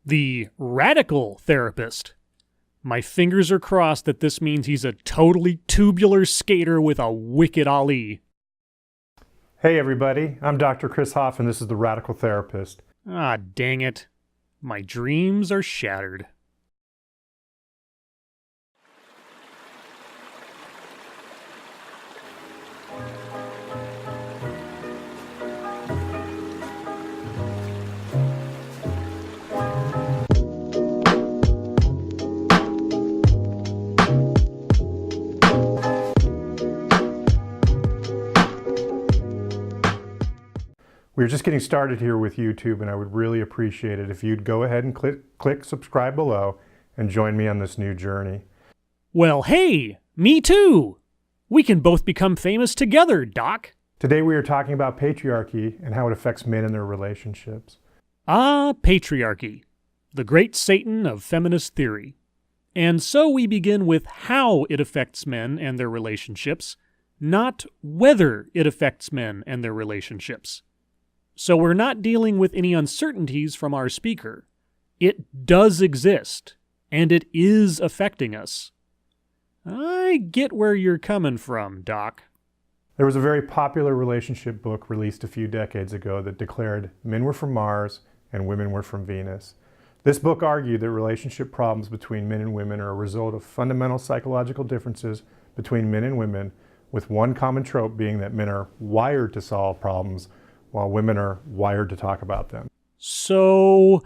The radical therapist. My fingers are crossed that this means he's a totally tubular skater with a wicked ollie. Hey everybody, I'm Dr. Chris Hoff and this is The Radical Therapist. Ah, dang it. My dreams are shattered. We're just getting started here with YouTube and I would really appreciate it if you'd go ahead and click subscribe below and join me on this new journey. Well, hey, me too! We can both become famous together, Doc. Today we are talking about patriarchy and how it affects men in their relationships. Ah, patriarchy, the great Satan of feminist theory. And so we begin with how it affects men and their relationships, not whether it affects men and their relationships. So we're not dealing with any uncertainties from our speaker. It does exist, and it is affecting us. I get where you're coming from, Doc. There was a very popular relationship book released a few decades ago that declared men were from Mars and women were from Venus. This book argued that relationship problems between men and women are a result of fundamental psychological differences between men and women, with one common trope being that men are wired to solve problems while women are wired to talk about them. So,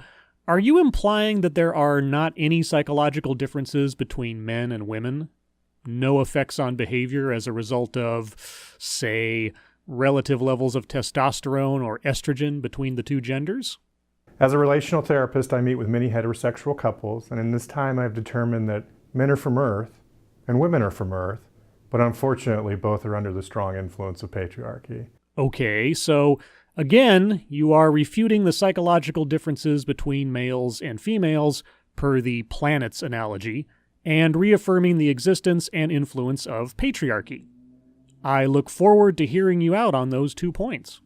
are you implying that there are not any psychological differences between men and women? No effects on behavior as a result of, say, relative levels of testosterone or estrogen between the two genders? As a relational therapist, I meet with many heterosexual couples, and in this time I've determined that men are from Earth and women are from Earth, but unfortunately both are under the strong influence of patriarchy. Okay, so again, you are refuting the psychological differences between males and females per the planets analogy, and reaffirming the existence and influence of patriarchy. I look forward to hearing you out on those 2 points.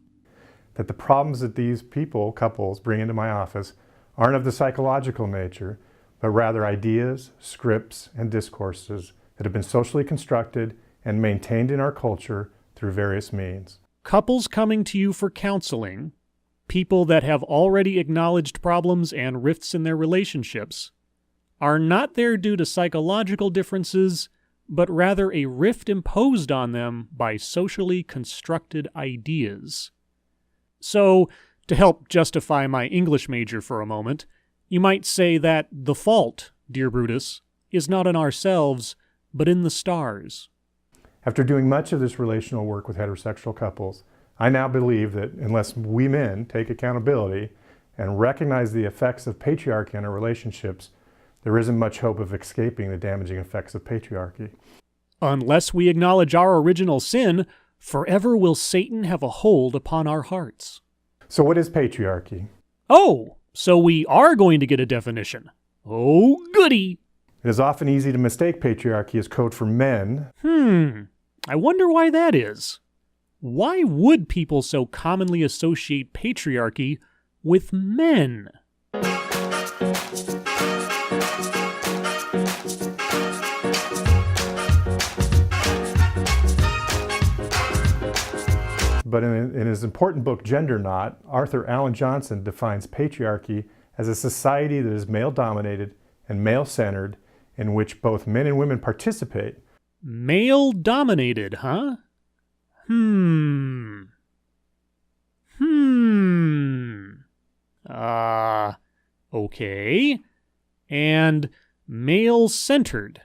That the problems that these couples, bring into my office aren't of the psychological nature, but rather ideas, scripts, and discourses that have been socially constructed and maintained in our culture through various means. Couples coming to you for counseling, people that have already acknowledged problems and rifts in their relationships, are not there due to psychological differences, but rather a rift imposed on them by socially constructed ideas. So, to help justify my English major for a moment, you might say that the fault, dear Brutus, is not in ourselves, but in the stars. After doing much of this relational work with heterosexual couples, I now believe that unless we men take accountability and recognize the effects of patriarchy on our relationships, there isn't much hope of escaping the damaging effects of patriarchy. Unless we acknowledge our original sin, forever will Satan have a hold upon our hearts. So what is patriarchy? Oh, so we are going to get a definition. Oh, goody! It is often easy to mistake patriarchy as code for men. I wonder why that is. Why would people so commonly associate patriarchy with men? But in his important book, Gender Not, Arthur Allen Johnson defines patriarchy as a society that is male-dominated and male-centered, in which both men and women participate. Male-dominated, huh? Okay. And male-centered.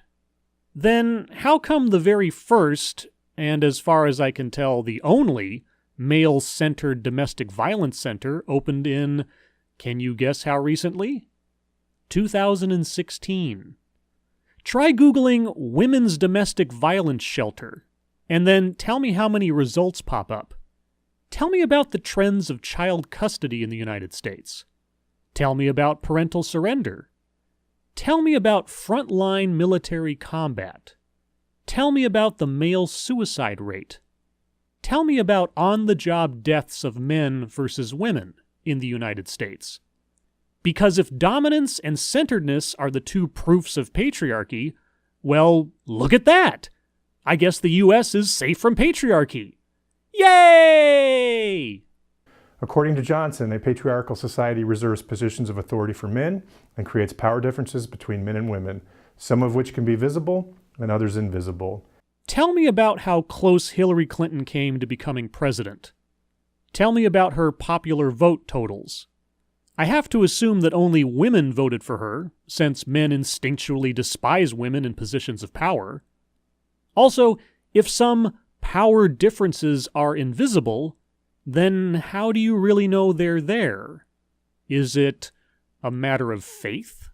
Then how come the very first, and as far as I can tell, the only, male-centered domestic violence center opened in, can you guess how recently? 2016. Try Googling Women's Domestic Violence Shelter, and then tell me how many results pop up. Tell me about the trends of child custody in the United States. Tell me about parental surrender. Tell me about frontline military combat. Tell me about the male suicide rate. Tell me about on-the-job deaths of men versus women in the United States. Because if dominance and centeredness are the two proofs of patriarchy, well, look at that! I guess the U.S. is safe from patriarchy. Yay! According to Johnson, a patriarchal society reserves positions of authority for men and creates power differences between men and women, some of which can be visible and others invisible. Tell me about how close Hillary Clinton came to becoming president. Tell me about her popular vote totals. I have to assume that only women voted for her, since men instinctually despise women in positions of power. Also, if some power differences are invisible, then how do you really know they're there? Is it a matter of faith?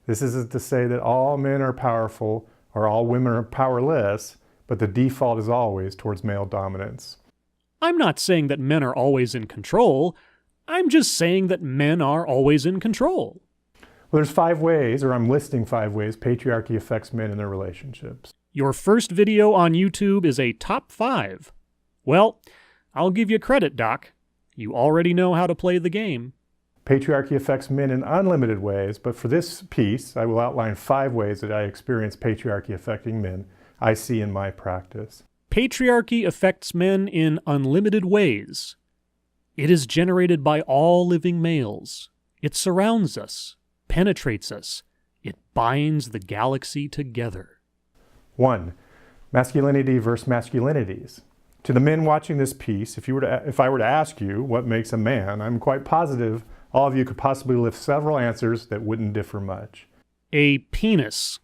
This isn't to say that all men are powerful or all women are powerless, but the default is always towards male dominance. I'm not saying that men are always in control. I'm just saying that men are always in control. Well, there's 5 ways, or I'm listing 5 ways, patriarchy affects men in their relationships. Your first video on YouTube is a top 5. Well, I'll give you credit, Doc. You already know how to play the game. Patriarchy affects men in unlimited ways, but for this piece, I will outline 5 ways that I experience patriarchy affecting men I see in my practice. Patriarchy affects men in unlimited ways. It is generated by all living males. It surrounds us, penetrates us. It binds the galaxy together. 1. Masculinity versus masculinities. To the men watching this piece, if I were to ask you what makes a man, I'm quite positive all of you could possibly lift several answers that wouldn't differ much. A penis.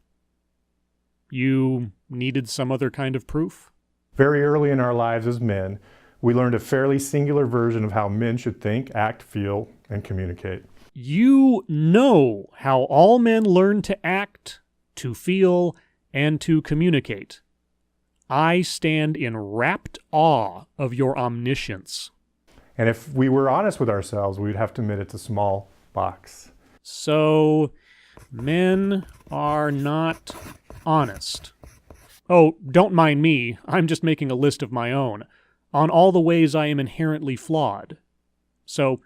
You needed some other kind of proof? Very early in our lives as men, we learned a fairly singular version of how men should think, act, feel, and communicate. You know how all men learn to act, to feel, and to communicate. I stand in rapt awe of your omniscience. And if we were honest with ourselves, we'd have to admit it's a small box. So, men are not honest. Oh, don't mind me. I'm just making a list of my own, on all the ways I am inherently flawed. So,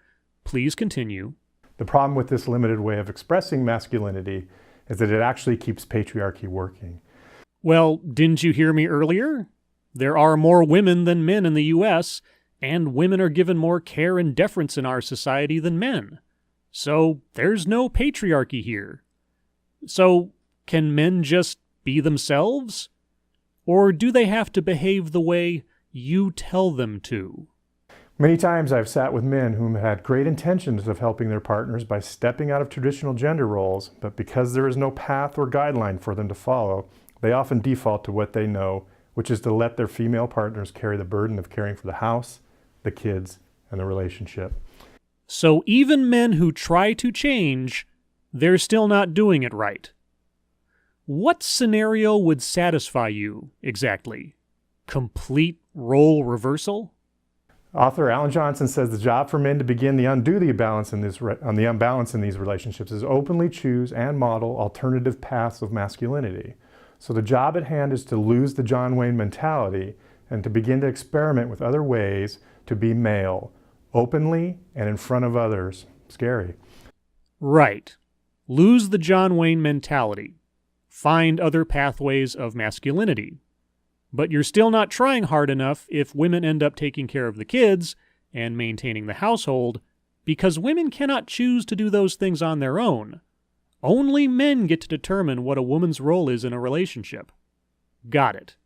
please continue. The problem with this limited way of expressing masculinity is that it actually keeps patriarchy working. Well, didn't you hear me earlier? There are more women than men in the U.S., and women are given more care and deference in our society than men. So there's no patriarchy here. So can men just be themselves? Or do they have to behave the way you tell them to? Many times I've sat with men whom had great intentions of helping their partners by stepping out of traditional gender roles, but because there is no path or guideline for them to follow, they often default to what they know, which is to let their female partners carry the burden of caring for the house, the kids, and the relationship. So even men who try to change, they're still not doing it right. What scenario would satisfy you, exactly? Complete role reversal? Author Alan Johnson says the job for men to begin to undo the imbalance in these relationships is openly choose and model alternative paths of masculinity. So the job at hand is to lose the John Wayne mentality and to begin to experiment with other ways to be male, openly and in front of others. Scary. Right. Lose the John Wayne mentality. Find other pathways of masculinity. But you're still not trying hard enough if women end up taking care of the kids and maintaining the household, because women cannot choose to do those things on their own. Only men get to determine what a woman's role is in a relationship. Got it.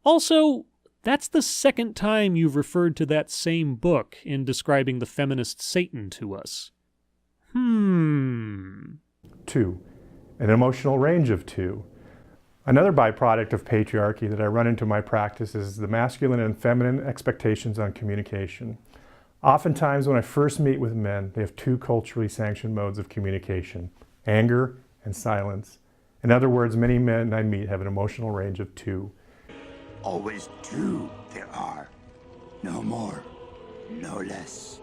Also, that's the second time you've referred to that same book in describing the feminist Satan to us. 2. An emotional range of 2. Another byproduct of patriarchy that I run into in my practice is the masculine and feminine expectations on communication. Oftentimes when I first meet with men, they have 2 culturally sanctioned modes of communication, anger and silence. In other words, many men I meet have an emotional range of 2. Always 2 there are. No more, no less.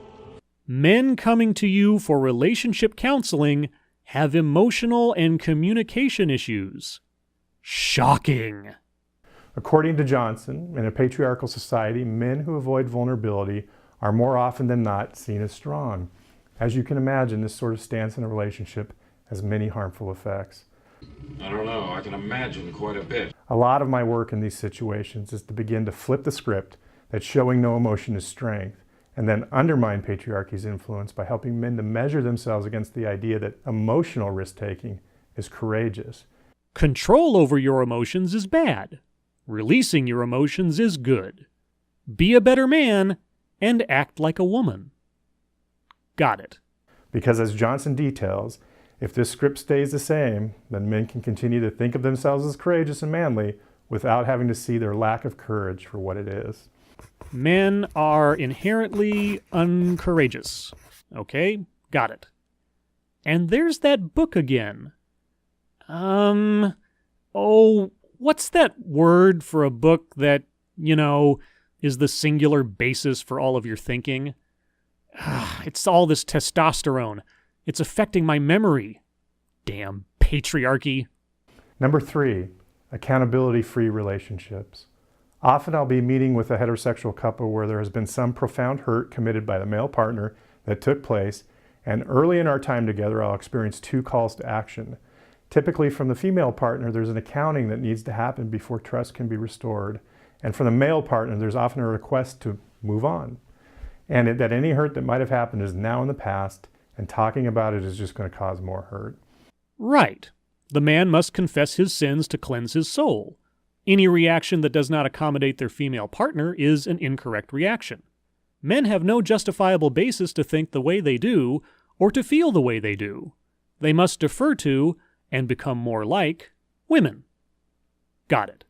Men coming to you for relationship counseling have emotional and communication issues. Shocking. According to Johnson, in a patriarchal society, men who avoid vulnerability are more often than not seen as strong. As you can imagine, this sort of stance in a relationship has many harmful effects. I don't know, I can imagine quite a bit. A lot of my work in these situations is to begin to flip the script that showing no emotion is strength, and then undermine patriarchy's influence by helping men to measure themselves against the idea that emotional risk-taking is courageous. Control over your emotions is bad. Releasing your emotions is good. Be a better man and act like a woman. Got it. Because as Johnson details, if this script stays the same, then men can continue to think of themselves as courageous and manly without having to see their lack of courage for what it is. Men are inherently uncourageous. Okay, got it. And there's that book again. What's that word for a book that, is the singular basis for all of your thinking? It's all this testosterone. It's affecting my memory. Damn patriarchy. Number 3, accountability-free relationships. Often I'll be meeting with a heterosexual couple where there has been some profound hurt committed by the male partner that took place, and early in our time together I'll experience 2 calls to action. Typically from the female partner, there's an accounting that needs to happen before trust can be restored. And from the male partner, there's often a request to move on. And that any hurt that might have happened is now in the past, and talking about it is just going to cause more hurt. Right. The man must confess his sins to cleanse his soul. Any reaction that does not accommodate their female partner is an incorrect reaction. Men have no justifiable basis to think the way they do, or to feel the way they do. They must defer to, and become more like, women. Got it.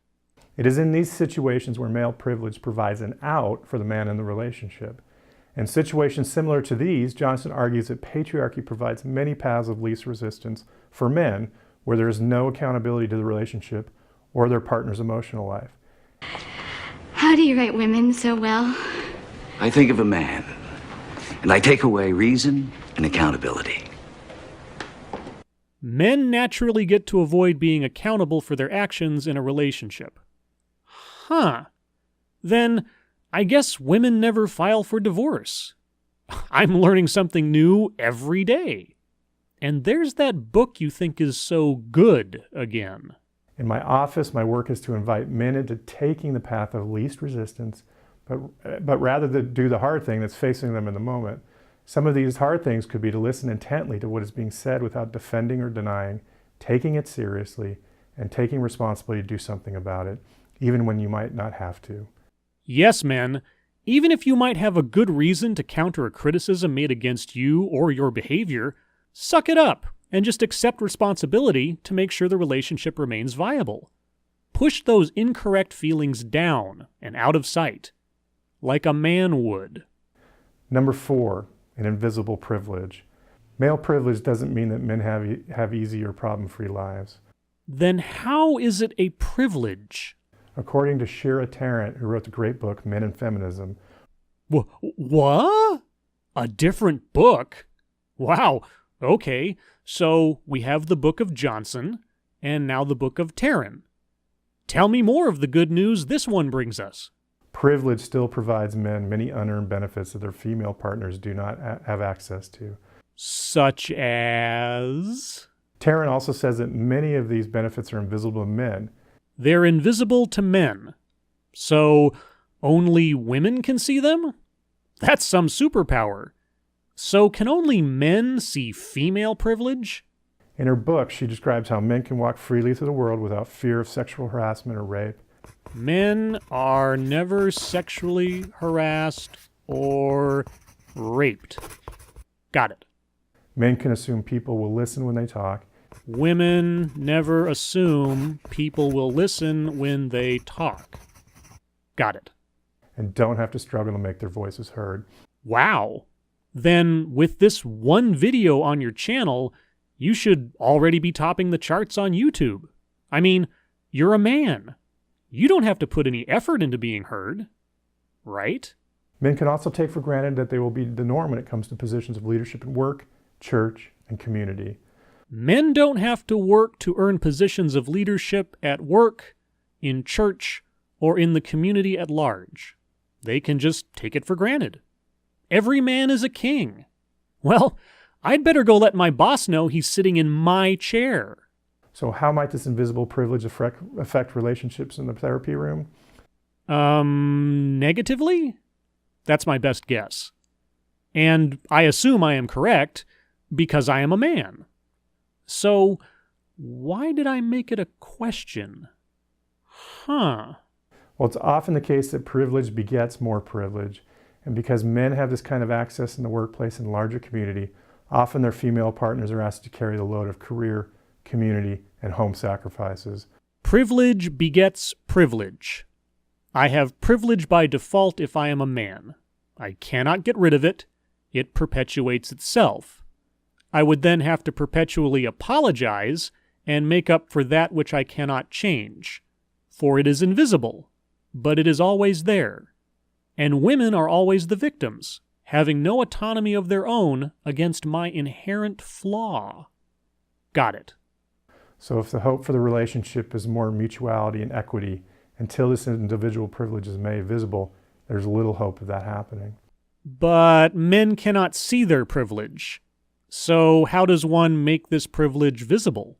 It is in these situations where male privilege provides an out for the man in the relationship. In situations similar to these, Johnson argues that patriarchy provides many paths of least resistance for men where there is no accountability to the relationship or their partner's emotional life. How do you write women so well? I think of a man, and I take away reason and accountability. Men naturally get to avoid being accountable for their actions in a relationship. Huh. Then I guess women never file for divorce. I'm learning something new every day. And there's that book you think is so good again. In my office, my work is to invite men into taking the path of least resistance, but rather than do the hard thing that's facing them in the moment. Some of these hard things could be to listen intently to what is being said without defending or denying, taking it seriously, and taking responsibility to do something about it, even when you might not have to. Yes, men, even if you might have a good reason to counter a criticism made against you or your behavior, suck it up and just accept responsibility to make sure the relationship remains viable. Push those incorrect feelings down and out of sight, like a man would. Number 4, an invisible privilege. Male privilege doesn't mean that men have easy or problem-free lives. Then how is it a privilege? According to Shira Tarrant, who wrote the great book Men and Feminism. What? A different book? Wow, okay. So we have the book of Johnson, and now the book of Tarrant. Tell me more of the good news this one brings us. Privilege still provides men many unearned benefits that their female partners do not have access to. Such as? Tarrant also says that many of these benefits are invisible to men. They're invisible to men. So only women can see them? That's some superpower. So can only men see female privilege? In her book, she describes how men can walk freely through the world without fear of sexual harassment or rape. Men are never sexually harassed or raped. Got it. Men can assume people will listen when they talk. Women never assume people will listen when they talk. Got it. And don't have to struggle to make their voices heard. Wow. Then with this one video on your channel, you should already be topping the charts on YouTube. I mean, you're a man. You don't have to put any effort into being heard, right? Men can also take for granted that they will be the norm when it comes to positions of leadership in work, church, and community. Men don't have to work to earn positions of leadership at work, in church, or in the community at large. They can just take it for granted. Every man is a king. Well, I'd better go let my boss know he's sitting in my chair. So how might this invisible privilege affect relationships in the therapy room? Negatively? That's my best guess. And I assume I am correct because I am a man. So, why did I make it a question? Huh. Well, it's often the case that privilege begets more privilege. And because men have this kind of access in the workplace and larger community, often their female partners are asked to carry the load of career, community, and home sacrifices. Privilege begets privilege. I have privilege by default if I am a man. I cannot get rid of it. It perpetuates itself. I would then have to perpetually apologize and make up for that which I cannot change. For it is invisible, but it is always there. And women are always the victims, having no autonomy of their own against my inherent flaw. Got it. So if the hope for the relationship is more mutuality and equity, until this individual privilege is made visible, there's little hope of that happening. But men cannot see their privilege. So how does one make this privilege visible?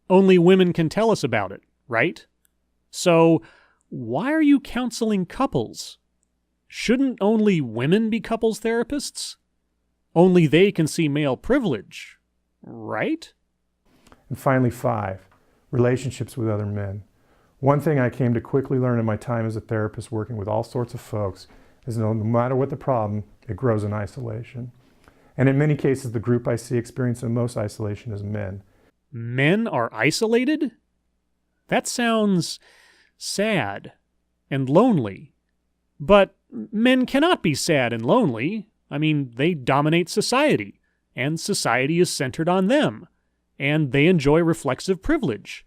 Only women can tell us about it, right? So why are you counseling couples? Shouldn't only women be couples therapists? Only they can see male privilege, right? And finally, 5, relationships with other men. One thing I came to quickly learn in my time as a therapist working with all sorts of folks is no matter what the problem, it grows in isolation. And in many cases, the group I see experiencing the most isolation is men. Men are isolated? That sounds sad and lonely. But men cannot be sad and lonely. I mean, they dominate society, and society is centered on them, and they enjoy reflexive privilege.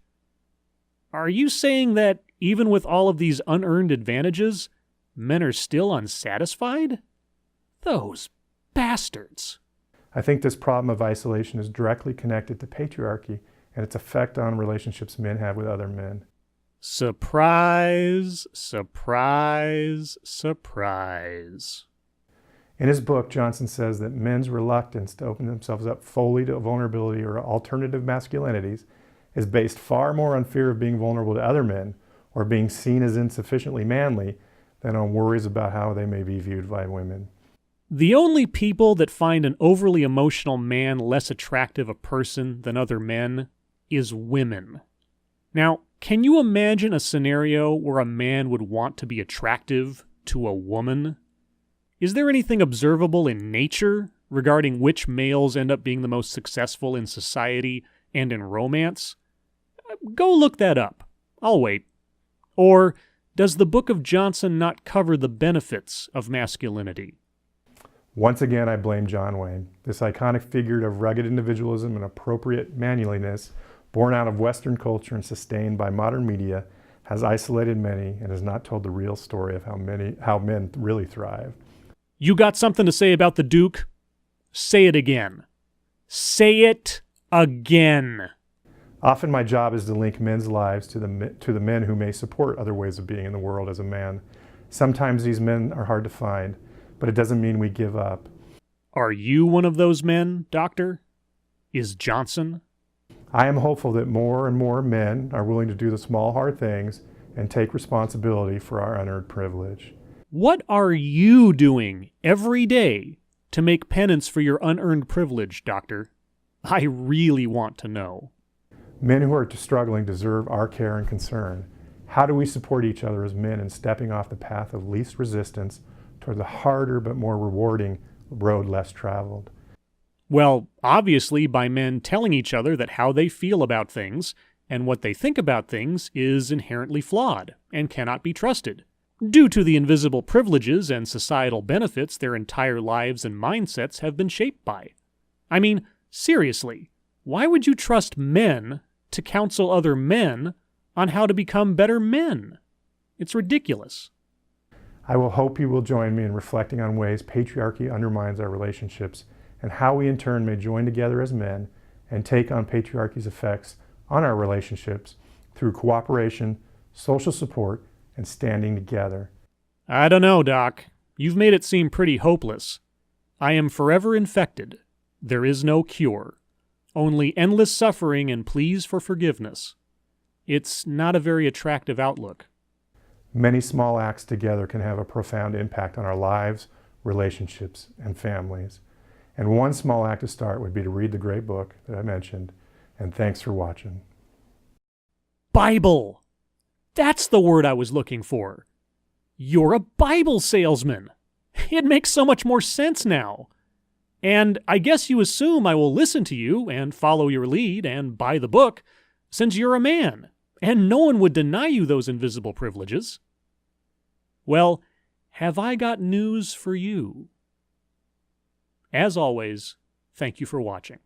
Are you saying that even with all of these unearned advantages, men are still unsatisfied? Those bastards. I think this problem of isolation is directly connected to patriarchy and its effect on relationships men have with other men. Surprise, surprise, surprise. In his book, Johnson says that men's reluctance to open themselves up fully to vulnerability or alternative masculinities is based far more on fear of being vulnerable to other men or being seen as insufficiently manly than on worries about how they may be viewed by women. The only people that find an overly emotional man less attractive a person than other men is women. Now, can you imagine a scenario where a man would want to be attractive to a woman? Is there anything observable in nature regarding which males end up being the most successful in society and in romance? Go look that up. I'll wait. Or does the Book of Johnson not cover the benefits of masculinity? Once again, I blame John Wayne. This iconic figure of rugged individualism and appropriate manliness, born out of Western culture and sustained by modern media, has isolated many and has not told the real story of how men really thrive. You got something to say about the Duke? Say it again. Say it again. Often my job is to link men's lives to the men who may support other ways of being in the world as a man. Sometimes these men are hard to find, but it doesn't mean we give up. Are you one of those men, Doctor? Is Johnson? I am hopeful that more and more men are willing to do the small, hard things and take responsibility for our unearned privilege. What are you doing every day to make penance for your unearned privilege, Doctor? I really want to know. Men who are struggling deserve our care and concern. How do we support each other as men in stepping off the path of least resistance toward the harder but more rewarding road less traveled? Well, obviously by men telling each other that how they feel about things and what they think about things is inherently flawed and cannot be trusted, due to the invisible privileges and societal benefits their entire lives and mindsets have been shaped by. I mean, seriously, why would you trust men to counsel other men on how to become better men? It's ridiculous. I will hope you will join me in reflecting on ways patriarchy undermines our relationships and how we in turn may join together as men and take on patriarchy's effects on our relationships through cooperation, social support, and standing together. I don't know, Doc. You've made it seem pretty hopeless. I am forever infected. There is no cure. Only endless suffering and pleas for forgiveness. It's not a very attractive outlook. Many small acts together can have a profound impact on our lives, relationships, and families. And one small act to start would be to read the great book that I mentioned. And thanks for watching. Bible! That's the word I was looking for. You're a Bible salesman. It makes so much more sense now. And I guess you assume I will listen to you and follow your lead and buy the book, since you're a man, and no one would deny you those invisible privileges. Well, have I got news for you? As always, thank you for watching.